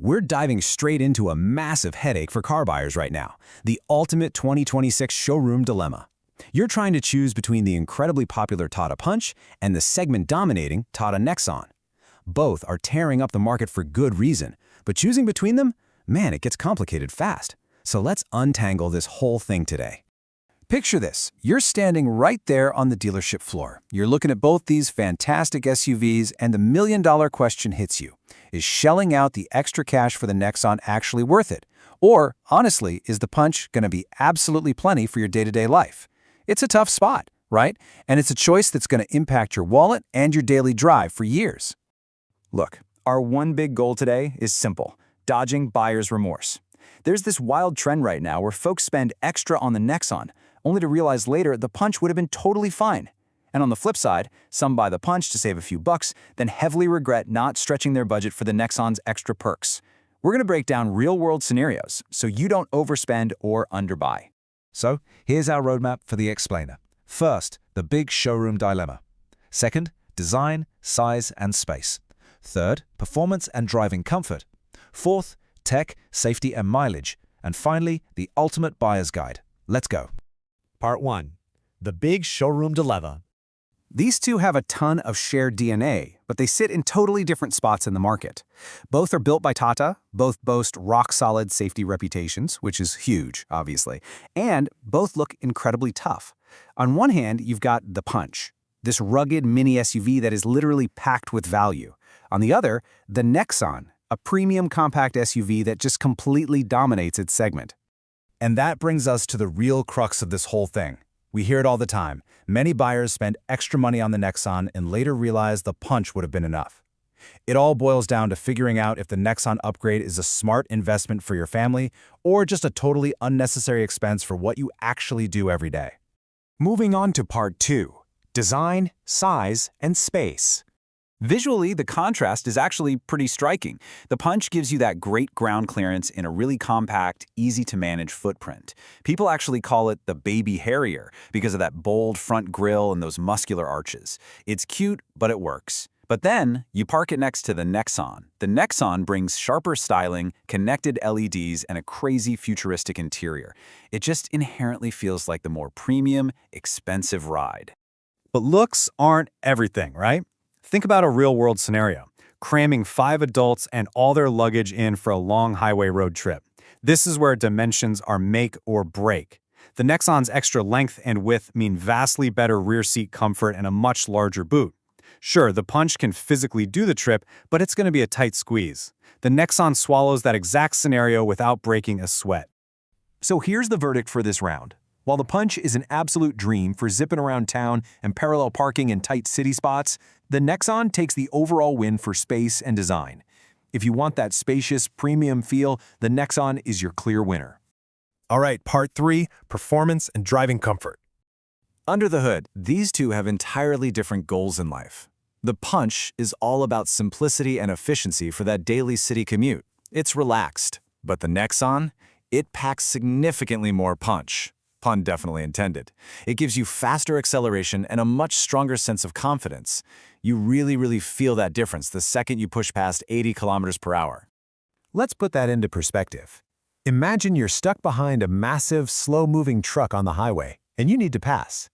We're diving straight into a massive headache for car buyers right now, the ultimate 2026 showroom dilemma. You're trying to choose between the incredibly popular Tata Punch and the segment-dominating Tata Nexon. Both are tearing up the market for good reason, but choosing between them, man, it gets complicated fast. So let's untangle this whole thing today. Picture this. You're standing right there on the dealership floor. You're looking at both these fantastic SUVs, and the million-dollar question hits you. Is shelling out the extra cash for the Nexon actually worth it? Or, honestly, is the Punch going to be absolutely plenty for your day-to-day life? It's a tough spot, right? And it's a choice that's going to impact your wallet and your daily drive for years. Look, our one big goal today is simple: dodging buyer's remorse. There's this wild trend right now where folks spend extra on the Nexon, only to realize later the Punch would have been totally fine. And on the flip side, some buy the Punch to save a few bucks, then heavily regret not stretching their budget for the Nexon's extra perks. We're going to break down real-world scenarios so you don't overspend or underbuy. So, here's our roadmap for the explainer. First, the big showroom dilemma. Second, design, size, and space. Third, performance and driving comfort. Fourth, tech, safety, and mileage. And finally, the ultimate buyer's guide. Let's go. Part 1. The Big Showroom Dilemma. These two have a ton of shared DNA, but they sit in totally different spots in the market. Both are built by Tata, both boast rock-solid safety reputations, which is huge, obviously, and both look incredibly tough. On one hand, you've got the Punch, this rugged mini SUV that is literally packed with value. On the other, the Nexon, a premium compact SUV that just completely dominates its segment. And that brings us to the real crux of this whole thing. We hear it all the time. Many buyers spend extra money on the Nexon and later realize the Punch would have been enough. It all boils down to figuring out if the Nexon upgrade is a smart investment for your family or just a totally unnecessary expense for what you actually do every day. Moving on to Part 2. Design, size, and space. Visually, the contrast is actually pretty striking. The Punch gives you that great ground clearance in a really compact, easy-to-manage footprint. People actually call it the baby Harrier because of that bold front grille and those muscular arches. It's cute, but it works. But then, you park it next to the Nexon. The Nexon brings sharper styling, connected LEDs, and a crazy futuristic interior. It just inherently feels like the more premium, expensive ride. But looks aren't everything, right? Think about a real-world scenario, cramming 5 adults and all their luggage in for a long highway road trip. This is where dimensions are make or break. The Nexon's extra length and width mean vastly better rear seat comfort and a much larger boot. Sure, the Punch can physically do the trip, but it's going to be a tight squeeze. The Nexon swallows that exact scenario without breaking a sweat. So here's the verdict for this round. While the Punch is an absolute dream for zipping around town and parallel parking in tight city spots, the Nexon takes the overall win for space and design. If you want that spacious, premium feel, the Nexon is your clear winner. All right, Part 3, performance and driving comfort. Under the hood, these two have entirely different goals in life. The Punch is all about simplicity and efficiency for that daily city commute. It's relaxed. But the Nexon, it packs significantly more punch. Pun definitely intended. It gives you faster acceleration and a much stronger sense of confidence. You really feel that difference the second you push past 80 kilometers per hour. Let's put that into perspective. Imagine you're stuck behind a massive, slow-moving truck on the highway, and you need to pass.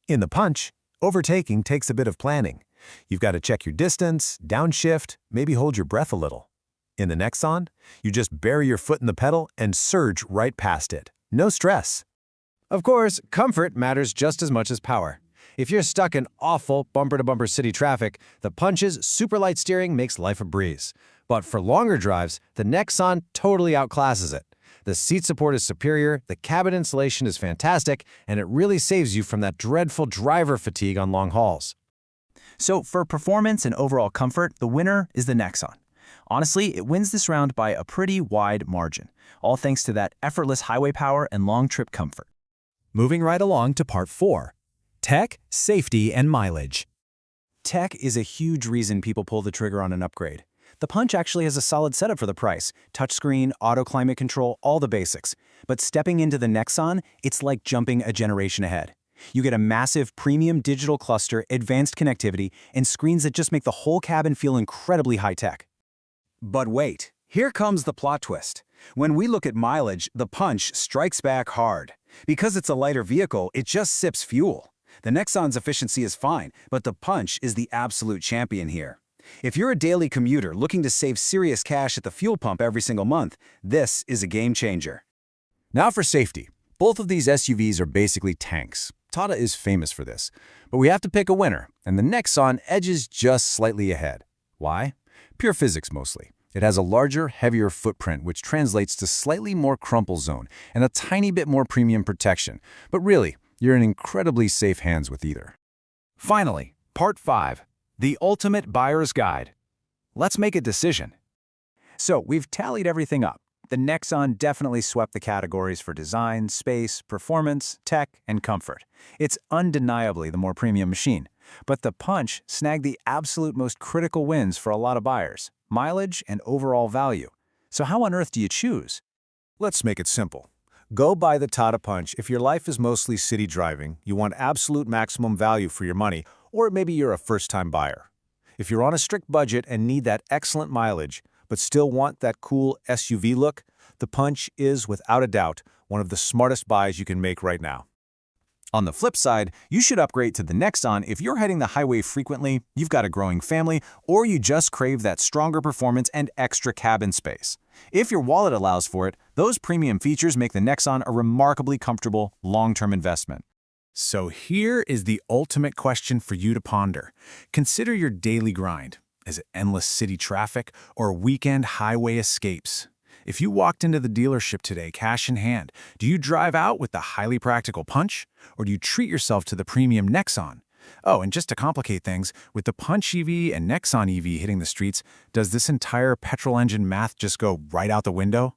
In the Punch, overtaking takes a bit of planning. You've got to check your distance, downshift, maybe hold your breath a little. In the Nexon, you just bury your foot in the pedal and surge right past it. No stress. Of course, comfort matters just as much as power. If you're stuck in awful bumper-to-bumper city traffic, the Punch's super light steering makes life a breeze. But for longer drives, the Nexon totally outclasses it. The seat support is superior, the cabin insulation is fantastic, and it really saves you from that dreadful driver fatigue on long hauls. So for performance and overall comfort, the winner is the Nexon. Honestly, it wins this round by a pretty wide margin, all thanks to that effortless highway power and long trip comfort. Moving right along to Part 4. Tech, safety, and mileage. Tech is a huge reason people pull the trigger on an upgrade. The Punch actually has a solid setup for the price. Touchscreen, auto climate control, all the basics. But stepping into the Nexon, it's like jumping a generation ahead. You get a massive premium digital cluster, advanced connectivity, and screens that just make the whole cabin feel incredibly high-tech. But wait, Here comes the plot twist. When we look at mileage, the Punch strikes back hard. Because it's a lighter vehicle, it just sips fuel. The Nexon's efficiency is fine, but the Punch is the absolute champion here. If you're a daily commuter looking to save serious cash at the fuel pump every single month, this is a game changer. Now for safety. Both of these SUVs are basically tanks. Tata is famous for this. But we have to pick a winner, and the Nexon edges just slightly ahead. Why? Pure physics mostly. It has a larger, heavier footprint, which translates to slightly more crumple zone and a tiny bit more premium protection. But really, you're in incredibly safe hands with either. Finally, Part 5, the ultimate buyer's guide. Let's make a decision. So we've tallied everything up. The Nexon definitely swept the categories for design, space, performance, tech, and comfort. It's undeniably the more premium machine. But the Punch snagged the absolute most critical wins for a lot of buyers: mileage and overall value. So how on earth do you choose? Let's make it simple. Go buy the Tata Punch if your life is mostly city driving, you want absolute maximum value for your money, or maybe you're a first-time buyer. If you're on a strict budget and need that excellent mileage, but still want that cool SUV look, the Punch is, without a doubt, one of the smartest buys you can make right now. On the flip side, you should upgrade to the Nexon if you're heading the highway frequently, you've got a growing family, or you just crave that stronger performance and extra cabin space. If your wallet allows for it, those premium features make the Nexon a remarkably comfortable, long-term investment. So here is the ultimate question for you to ponder. Consider your daily grind. Is it endless city traffic or weekend highway escapes? If you walked into the dealership today cash in hand, do you drive out with the highly practical Punch, or do you treat yourself to the premium Nexon? Oh, and just to complicate things, with the Punch EV and Nexon EV hitting the streets, does this entire petrol engine math just go right out the window?